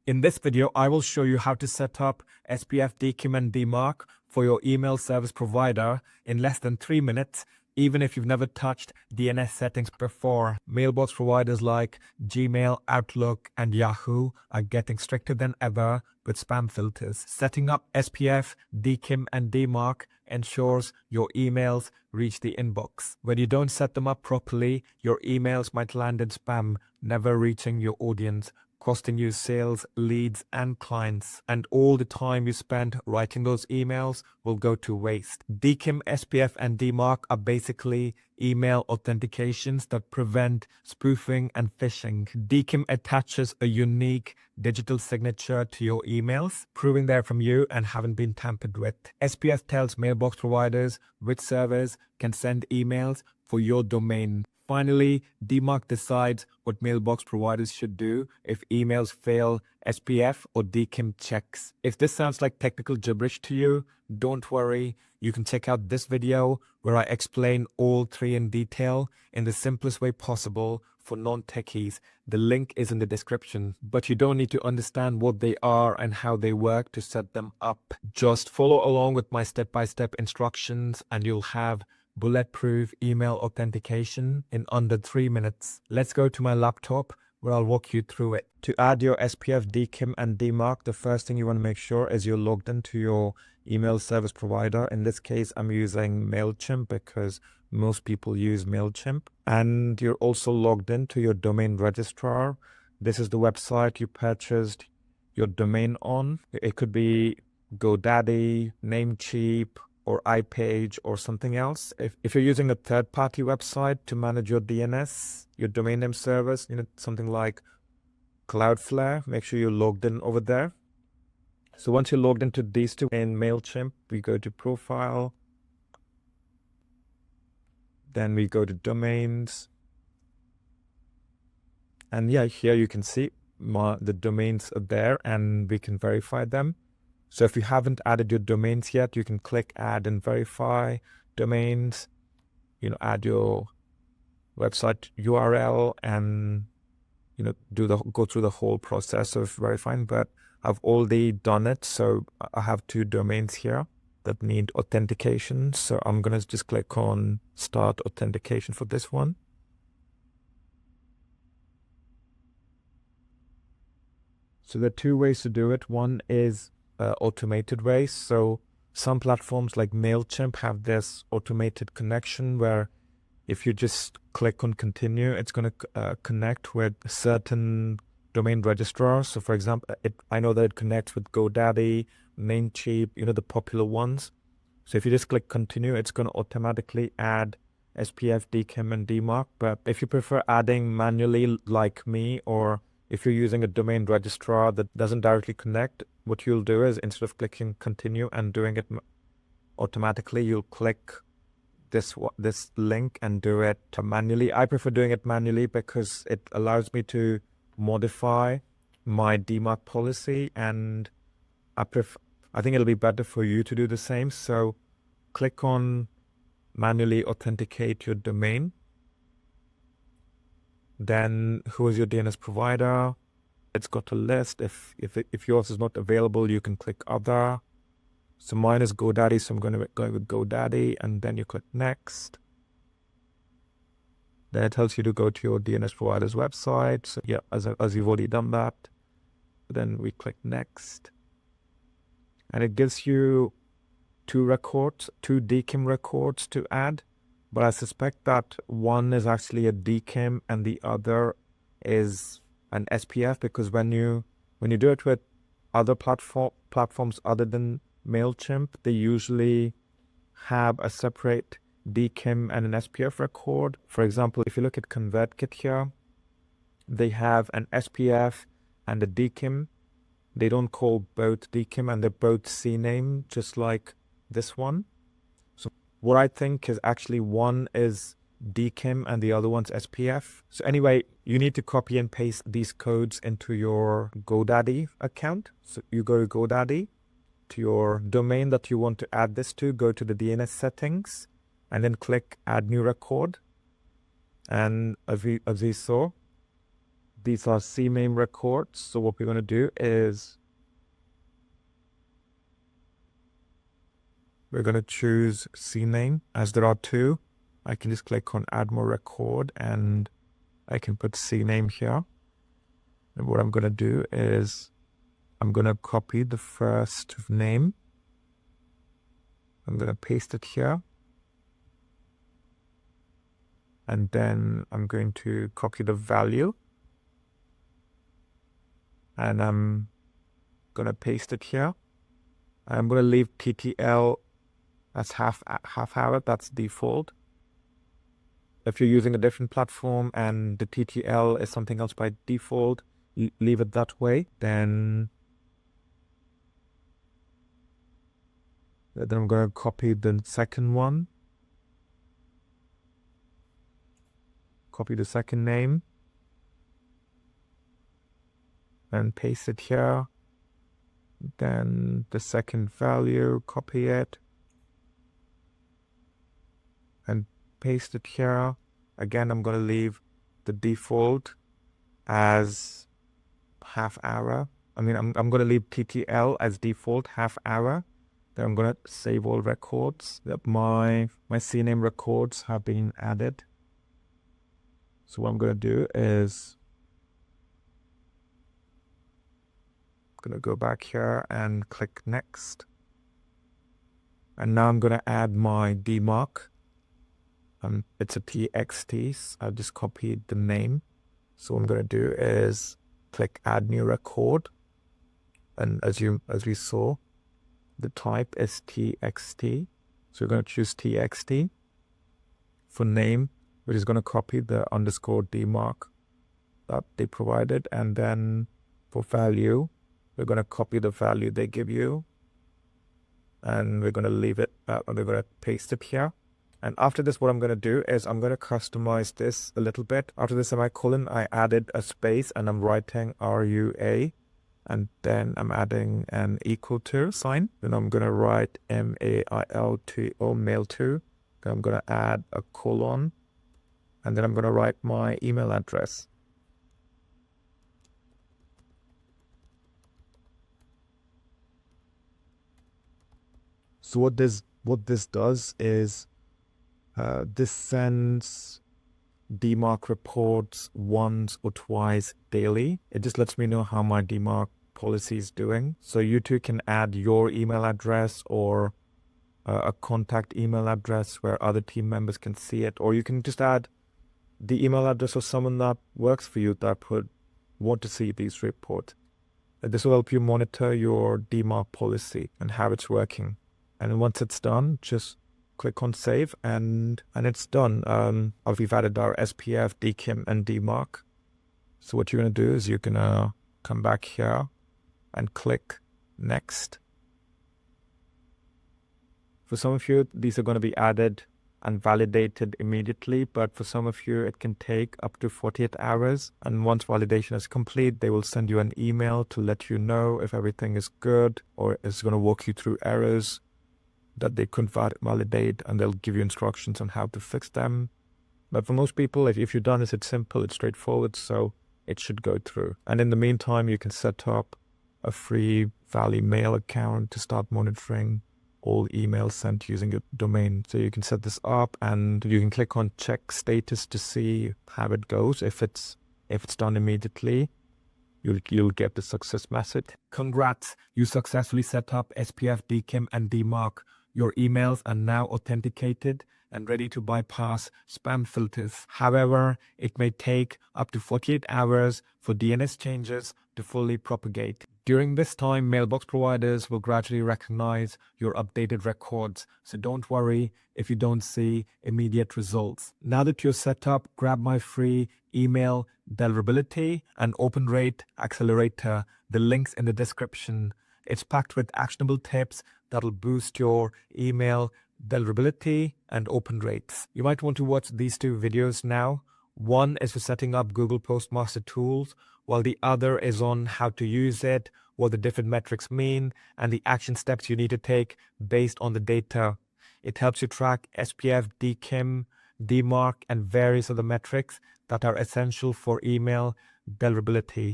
In this video, I will show you how to set up SPF, DKIM and DMARC for your email service provider in less than 3 minutes, even if you've never touched DNS settings before. Mailbox providers like Gmail, Outlook and Yahoo are getting stricter than ever with spam filters. Setting up SPF, DKIM and DMARC ensures your emails reach the inbox. When you don't set them up properly, your emails might land in spam, never reaching your audience, costing you sales, leads and clients, and all the time you spent writing those emails will go to waste. DKIM, SPF and DMARC are basically email authentications that prevent spoofing and phishing. DKIM attaches a unique digital signature to your emails, proving they're from you and haven't been tampered with. SPF tells mailbox providers which servers can send emails for your domain. Finally, DMARC decides what mailbox providers should do if emails fail SPF or DKIM checks. If this sounds like technical gibberish to you, don't worry. You can check out this video where I explain all three in detail in the simplest way possible for non-techies. The link is in the description, but you don't need to understand what they are and how they work to set them up. Just follow along with my step-by-step instructions and you'll have bulletproof email authentication in under 3 minutes. Let's go to my laptop where I'll walk you through it. To add your SPF, DKIM and DMARC, the first thing you want to make sure is you're logged into your email service provider. In this case, I'm using MailChimp because most people use MailChimp. And you're also logged into your domain registrar. This is the website you purchased your domain on. It could be GoDaddy, Namecheap, or iPage or something else. If you're using a third-party website to manage your DNS, your domain name service, something like Cloudflare, make sure you're logged in over there. So once you're logged into these two in MailChimp, we go to Profile, then we go to Domains, and yeah, here you can see the domains are there and we can verify them. So if you haven't added your domains yet, you can click add and verify domains, add your website URL and, go through the whole process of verifying. But I've already done it. So I have 2 domains here that need authentication. So I'm going to just click on start authentication for this one. So there are 2 ways to do it. One is automated ways. So some platforms like MailChimp have this automated connection where if you just click on continue, it's going to connect with certain domain registrars. So for example, I know that it connects with GoDaddy, Namecheap, the popular ones. So if you just click continue, it's going to automatically add SPF, DKIM and DMARC. But if you prefer adding manually like me, or if you're using a domain registrar that doesn't directly connect, what you'll do is instead of clicking continue and doing it automatically, you'll click this link and do it manually. I prefer doing it manually because it allows me to modify my DMARC policy, and I think it'll be better for you to do the same. So click on manually authenticate your domain. Then who is your DNS provider? It's got a list. If yours is not available, you can click other. So mine is GoDaddy, so I'm going to go with GoDaddy, and then you click next. Then it tells you to go to your DNS provider's website. So yeah, as you've already done that. Then we click next. And it gives you 2 records, 2 DKIM records to add. But I suspect that one is actually a DKIM and the other is an SPF, because when you do it with other platforms other than MailChimp, they usually have a separate DKIM and an SPF record. For example, if you look at ConvertKit here, they have an SPF and a DKIM. They don't call both DKIM and they're both CNAME, just like this one. So what I think is actually one is DKIM and the other one's SPF. So anyway, you need to copy and paste these codes into your GoDaddy account. So you go to GoDaddy, to your domain that you want to add this to, go to the DNS settings and then click add new record. And as you saw, These are CNAME records. So what we're going to do is we're going to choose CNAME. As there are two, I can just click on add more record and I can put CNAME here. And what I'm going to do is I'm going to copy the first name. I'm going to paste it here. And then I'm going to copy the value. And I'm going to paste it here. I'm going to leave TTL as half hour. That's default. If you're using a different platform and the TTL is something else by default, leave it that way. Then I'm going to copy the second one. Copy the second name. And paste it here. Then the second value, copy it. And paste it here. Again, I'm going to leave the default as half hour. I mean, I'm going to leave TTL as default, half hour. Then I'm going to save all records. My CNAME records have been added. So what I'm going to do is I'm going to go back here and click next. And now I'm going to add my DMARC. It's a TXT. So I just copied the name. So what I'm going to do is click add new record. And as we saw, the type is TXT. So we're going to choose TXT for name, which is going to copy the underscore DMARC that they provided. And then for value, we're going to copy the value they give you. And we're going to leave it, we're going to paste it here. And after this, what I'm going to do is I'm going to customize this a little bit. After the semicolon, I added a space and I'm writing RUA. And then I'm adding an equal to sign. Then I'm going to write MAIL2 mail to. Then I'm going to add a colon. And then I'm going to write my email address. So what this does is this sends DMARC reports once or twice daily. It just lets me know how my DMARC policy is doing. So you too can add your email address or a contact email address where other team members can see it, or you can just add the email address of someone that works for you that would want to see these reports. This will help you monitor your DMARC policy and how it's working. And once it's done, just click on save and it's done. We've added our SPF, DKIM, and DMARC. So what you're going to do is you're going to come back here and click next. For some of you, these are going to be added and validated immediately, but for some of you, it can take up to 48 hours. And once validation is complete, they will send you an email to let you know if everything is good, or it's going to walk you through errors that they couldn't validate, and they'll give you instructions on how to fix them. But for most people, if you've done this, it's simple, it's straightforward, so it should go through. And in the meantime, you can set up a free Valley Mail account to start monitoring all emails sent using your domain. So you can set this up and you can click on check status to see how it goes. If it's done immediately, you'll get the success message. Congrats, you successfully set up SPF, DKIM, and DMARC. Your emails are now authenticated and ready to bypass spam filters. However, it may take up to 48 hours for DNS changes to fully propagate. During this time, mailbox providers will gradually recognize your updated records, so don't worry if you don't see immediate results. Now that you're set up, grab my free email deliverability and open rate accelerator, the links in the description. It's packed with actionable tips that'll boost your email deliverability and open rates. You might want to watch these two videos now. One is for setting up Google Postmaster tools, while the other is on how to use it, what the different metrics mean, and the action steps you need to take based on the data. It helps you track SPF, DKIM, DMARC, and various other metrics that are essential for email deliverability.